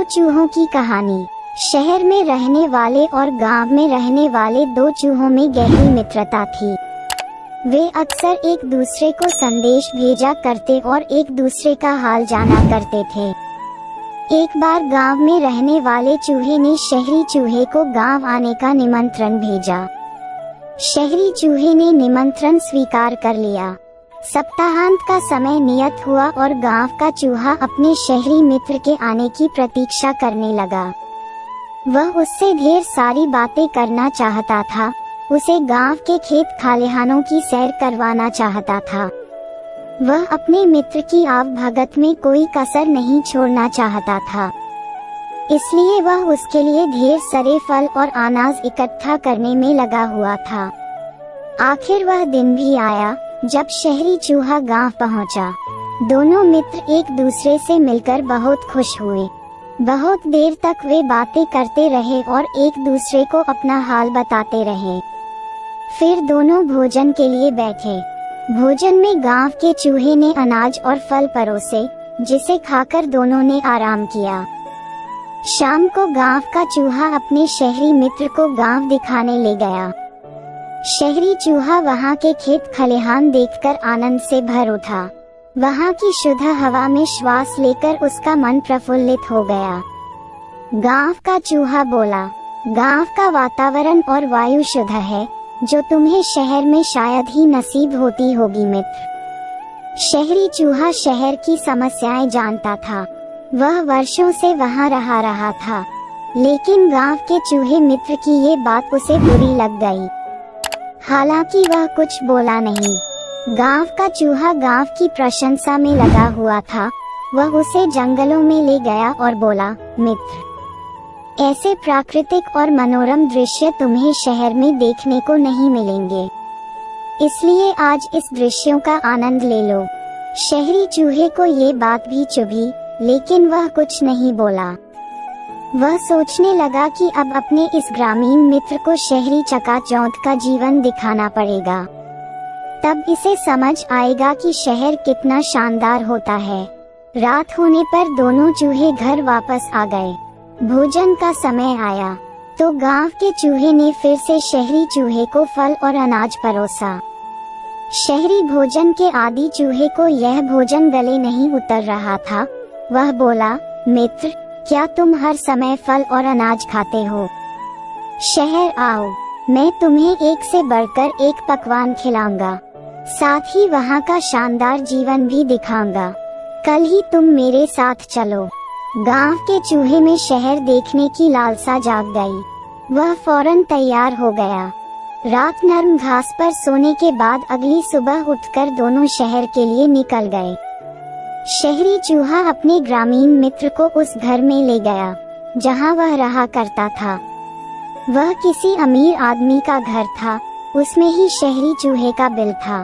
चूहों की कहानी। शहर में रहने वाले और गांव में रहने वाले दो चूहों में गहरी मित्रता थी। वे अक्सर एक दूसरे को संदेश भेजा करते और एक दूसरे का हाल जाना करते थे। एक बार गांव में रहने वाले चूहे ने शहरी चूहे को गांव आने का निमंत्रण भेजा। शहरी चूहे ने निमंत्रण स्वीकार कर लिया। सप्ताहांत का समय नियत हुआ और गांव का चूहा अपने शहरी मित्र के आने की प्रतीक्षा करने लगा। वह उससे ढेर सारी बातें करना चाहता था। उसे गांव के खेत खलिहानों की सैर करवाना चाहता था। वह अपने मित्र की आवभगत में कोई कसर नहीं छोड़ना चाहता था। इसलिए वह उसके लिए ढेर सारे फल और अनाज इकट्ठा करने में लगा हुआ था। आखिर वह दिन भी आया जब शहरी चूहा गांव पहुंचा। दोनों मित्र एक दूसरे से मिलकर बहुत खुश हुए। बहुत देर तक वे बातें करते रहे और एक दूसरे को अपना हाल बताते रहे। फिर दोनों भोजन के लिए बैठे। भोजन में गांव के चूहे ने अनाज और फल परोसे, जिसे खाकर दोनों ने आराम किया। शाम को गांव का चूहा अपने शहरी मित्र को गांव दिखाने ले गया। शहरी चूहा वहां के खेत खलिहान देखकर आनंद से भर उठा। वहां की शुद्ध हवा में श्वास लेकर उसका मन प्रफुल्लित हो गया। गांव का चूहा बोला, गांव का वातावरण और वायु शुद्ध है, जो तुम्हें शहर में शायद ही नसीब होती होगी मित्र। शहरी चूहा शहर की समस्याएं जानता था। वह वर्षों से वहां रहा था, लेकिन गांव के चूहे मित्र की ये बात उसे बुरी लग गई। हालांकि वह कुछ बोला नहीं। गांव का चूहा गांव की प्रशंसा में लगा हुआ था। वह उसे जंगलों में ले गया और बोला, मित्र, ऐसे प्राकृतिक और मनोरम दृश्य तुम्हें शहर में देखने को नहीं मिलेंगे, इसलिए आज इस दृश्यों का आनंद ले लो। शहरी चूहे को ये बात भी चुभी, लेकिन वह कुछ नहीं बोला। वह सोचने लगा कि अब अपने इस ग्रामीण मित्र को शहरी चकाचौंध का जीवन दिखाना पड़ेगा। तब इसे समझ आएगा कि शहर कितना शानदार होता है। रात होने पर दोनों चूहे घर वापस आ गए। भोजन का समय आया तो गांव के चूहे ने फिर से शहरी चूहे को फल और अनाज परोसा। शहरी भोजन के आदी चूहे को यह भोजन गले नहीं उतर रहा था। वह बोला, मित्र, क्या तुम हर समय फल और अनाज खाते हो? शहर आओ, मैं तुम्हें एक से बढ़कर एक पकवान खिलाऊंगा, साथ ही वहाँ का शानदार जीवन भी दिखाऊंगा। कल ही तुम मेरे साथ चलो। गांव के चूहे में शहर देखने की लालसा जाग गई। वह फौरन तैयार हो गया। रात नरम घास पर सोने के बाद अगली सुबह उठकर दोनों शहर के लिए निकल गए। शहरी चूहा अपने ग्रामीण मित्र को उस घर में ले गया जहां वह रहा करता था। वह किसी अमीर आदमी का घर था। उसमें ही शहरी चूहे का बिल था।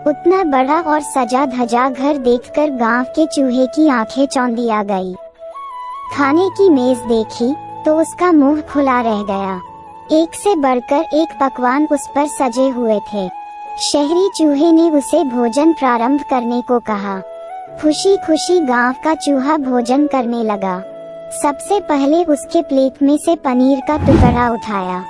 उतना बड़ा और सजा धजा घर देखकर गांव के चूहे की आंखें चौंधी आ गई। खाने की मेज देखी तो उसका मुंह खुला रह गया। एक से बढ़कर एक पकवान उस पर सजे हुए थे। शहरी चूहे ने उसे भोजन प्रारंभ करने को कहा। खुशी खुशी गांव का चूहा भोजन करने लगा। सबसे पहले उसके प्लेट में से पनीर का टुकड़ा उठाया।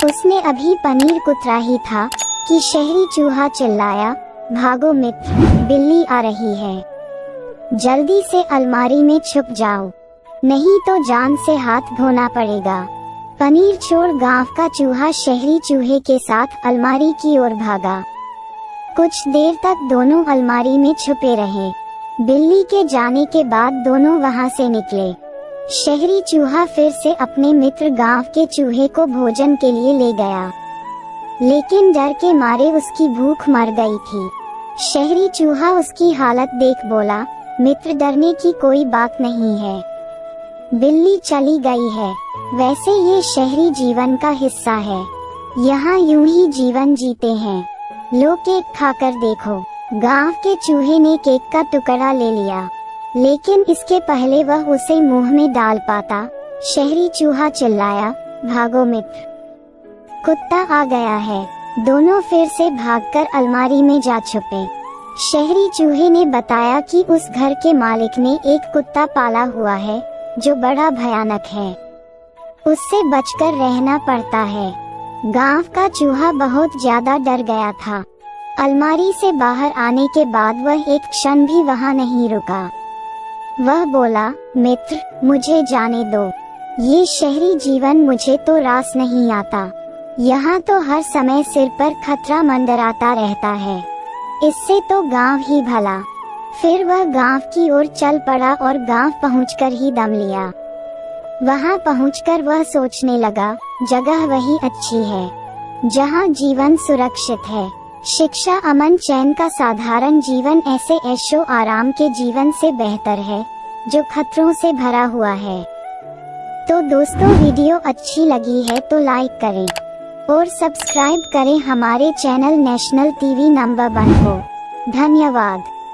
उसने अभी पनीर कुतरा ही था कि शहरी चूहा चिल्लाया, भागो मित्र, बिल्ली आ रही है। जल्दी से अलमारी में छुप जाओ, नहीं तो जान से हाथ धोना पड़ेगा। पनीर छोड़ गांव का चूहा शहरी चूहे के साथ अलमारी की ओर भागा। कुछ देर तक दोनों अलमारी में छुपे रहे। बिल्ली के जाने के बाद दोनों वहां से निकले। शहरी चूहा फिर से अपने मित्र गांव के चूहे को भोजन के लिए ले गया, लेकिन डर के मारे उसकी भूख मर गई थी। शहरी चूहा उसकी हालत देख बोला, मित्र, डरने की कोई बात नहीं है। बिल्ली चली गई है। वैसे ये शहरी जीवन का हिस्सा है। यहाँ यूं ही जीवन जीते हैं। लो, केक खाकर देखो। गांव के चूहे ने केक का टुकड़ा ले लिया, लेकिन इसके पहले वह उसे मुंह में डाल पाता, शहरी चूहा चिल्लाया, भागो मित्र, कुत्ता आ गया है। दोनों फिर से भागकर अलमारी में जा छुपे। शहरी चूहे ने बताया कि उस घर के मालिक ने एक कुत्ता पाला हुआ है, जो बड़ा भयानक है। उससे बचकर रहना पड़ता है। गांव का चूहा बहुत ज्यादा डर गया था। अलमारी से बाहर आने के बाद वह एक क्षण भी वहां नहीं रुका। वह बोला, मित्र, मुझे जाने दो। ये शहरी जीवन मुझे तो रास नहीं आता। यहाँ तो हर समय सिर पर खतरा मंडराता रहता है। इससे तो गांव ही भला। फिर वह गांव की ओर चल पड़ा और गांव पहुंचकर ही दम लिया। वहां पहुंचकर वह सोचने लगा, जगह वही अच्छी है जहां जीवन सुरक्षित है। शिक्षा, अमन, चैन का साधारण जीवन ऐसे ऐशो आराम के जीवन से बेहतर है जो खतरों से भरा हुआ है। तो दोस्तों, वीडियो अच्छी लगी है तो लाइक करें और सब्सक्राइब करें हमारे चैनल नेशनल टीवी नंबर 1 को। धन्यवाद।